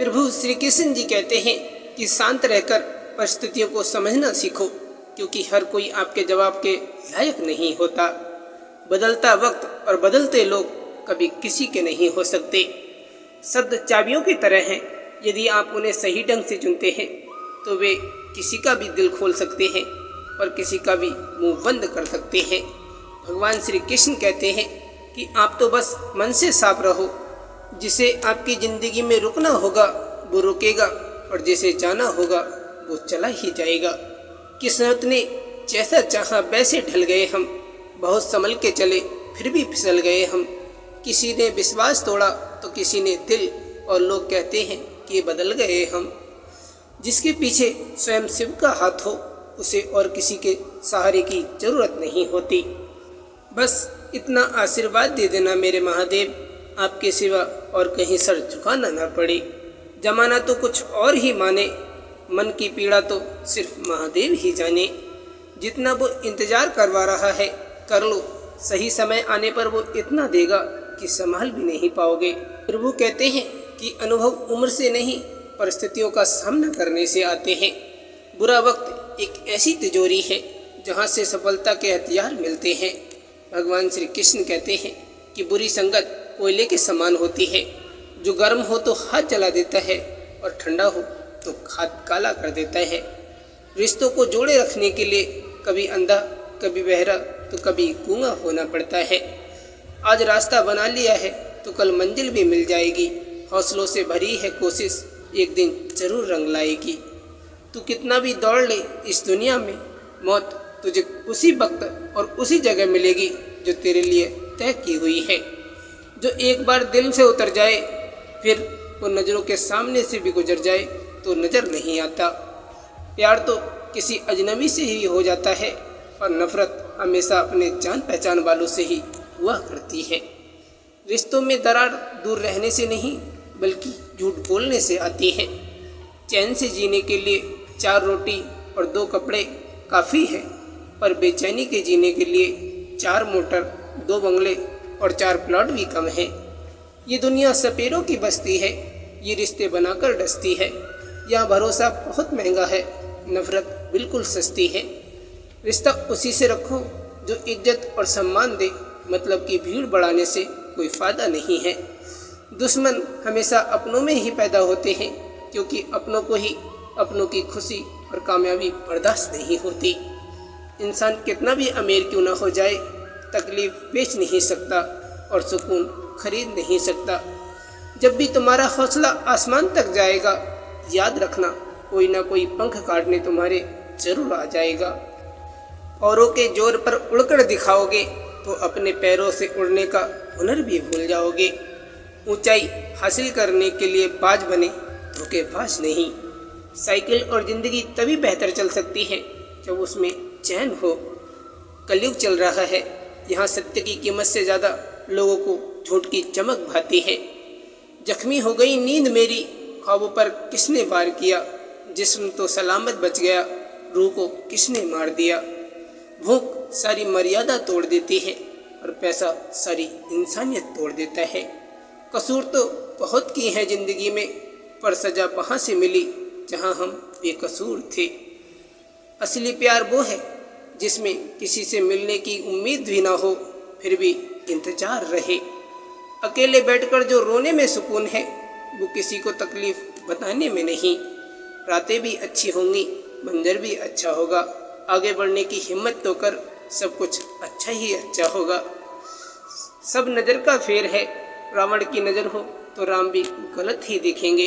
प्रभु श्री कृष्ण जी कहते हैं कि शांत रहकर परिस्थितियों को समझना सीखो, क्योंकि हर कोई आपके जवाब के लायक नहीं होता। बदलता वक्त और बदलते लोग कभी किसी के नहीं हो सकते। शब्द चाबियों की तरह हैं, यदि आप उन्हें सही ढंग से चुनते हैं तो वे किसी का भी दिल खोल सकते हैं और किसी का भी मुंह बंद कर सकते हैं। भगवान श्री कृष्ण कहते हैं कि आप तो बस मन से साफ रहो। जिसे आपकी ज़िंदगी में रुकना होगा वो रुकेगा, और जिसे जाना होगा वो चला ही जाएगा। किस्मत ने जैसा चाहा वैसे ढल गए हम, बहुत संभल के चले फिर भी फिसल गए हम। किसी ने विश्वास तोड़ा तो किसी ने दिल, और लोग कहते हैं कि बदल गए हम। जिसके पीछे स्वयं शिव का हाथ हो उसे और किसी के सहारे की जरूरत नहीं होती। बस इतना आशीर्वाद दे देना मेरे महादेव, आपके सिवा और कहीं सर झुकाना ना पड़े। जमाना तो कुछ और ही माने, मन की पीड़ा तो सिर्फ महादेव ही जाने। जितना वो इंतजार करवा रहा है कर लो, सही समय आने पर वो इतना देगा कि संभाल भी नहीं पाओगे। प्रभु कहते हैं कि अनुभव उम्र से नहीं परिस्थितियों का सामना करने से आते हैं। बुरा वक्त एक ऐसी तिजोरी है जहाँ से सफलता के हथियार मिलते हैं। भगवान श्री कृष्ण कहते हैं कि बुरी संगत कोयले के समान होती है, जो गर्म हो तो हाथ जला देता है और ठंडा हो तो हाथ काला कर देता है। रिश्तों को जोड़े रखने के लिए कभी अंधा, कभी बहरा तो कभी गूंगा होना पड़ता है। आज रास्ता बना लिया है तो कल मंजिल भी मिल जाएगी। हौसलों से भरी है कोशिश, एक दिन जरूर रंग लाएगी। तू कितना भी दौड़ ले इस दुनिया में, मौत तुझे उसी वक्त और उसी जगह मिलेगी जो तेरे लिए तय की हुई है। जो एक बार दिल से उतर जाए फिर वो नज़रों के सामने से भी गुजर जाए तो नज़र नहीं आता। प्यार तो किसी अजनबी से ही हो जाता है, और नफरत हमेशा अपने जान पहचान वालों से ही हुआ करती है। रिश्तों में दरार दूर रहने से नहीं बल्कि झूठ बोलने से आती है। चैन से जीने के लिए 4 रोटी और 2 कपड़े काफ़ी है, पर बेचैनी के जीने के लिए 4 मोटर, 2 बंगले और 4 प्लॉट भी कम है। ये दुनिया सपेरों की बस्ती है, ये रिश्ते बनाकर डसती है। यहाँ भरोसा बहुत महंगा है, नफरत बिल्कुल सस्ती है। रिश्ता उसी से रखो जो इज्जत और सम्मान दे, मतलब की भीड़ बढ़ाने से कोई फ़ायदा नहीं है। दुश्मन हमेशा अपनों में ही पैदा होते हैं, क्योंकि अपनों को ही अपनों की खुशी और कामयाबी बर्दाश्त नहीं होती। इंसान कितना भी अमीर क्यों ना हो जाए, तकलीफ बेच नहीं सकता और सुकून खरीद नहीं सकता। जब भी तुम्हारा हौसला आसमान तक जाएगा, याद रखना कोई ना कोई पंख काटने तुम्हारे जरूर आ जाएगा। औरों के जोर पर उड़कर दिखाओगे तो अपने पैरों से उड़ने का हुनर भी भूल जाओगे। ऊंचाई हासिल करने के लिए बाज बने, धोखेबाज नहीं। साइकिल और ज़िंदगी तभी बेहतर चल सकती है जब उसमें चैन हो। कलयुग चल रहा है, यहाँ सत्य की कीमत से ज़्यादा लोगों को झूठ की चमक भाती है। जख्मी हो गई नींद मेरी, ख्वाबों पर किसने वार किया। जिस्म तो सलामत बच गया, रूह को किसने मार दिया। भूख सारी मर्यादा तोड़ देती है और पैसा सारी इंसानियत तोड़ देता है। कसूर तो बहुत की है ज़िंदगी में, पर सज़ा वहाँ से मिली जहाँ हम बेकसूर थे। असली प्यार वो है जिसमें किसी से मिलने की उम्मीद भी ना हो, फिर भी इंतजार रहे। अकेले बैठकर जो रोने में सुकून है, वो किसी को तकलीफ़ बताने में नहीं। रातें भी अच्छी होंगी, मंजर भी अच्छा होगा। आगे बढ़ने की हिम्मत तो कर, सब कुछ अच्छा ही अच्छा होगा। सब नज़र का फेर है, रावण की नज़र हो तो राम भी गलत ही दिखेंगे।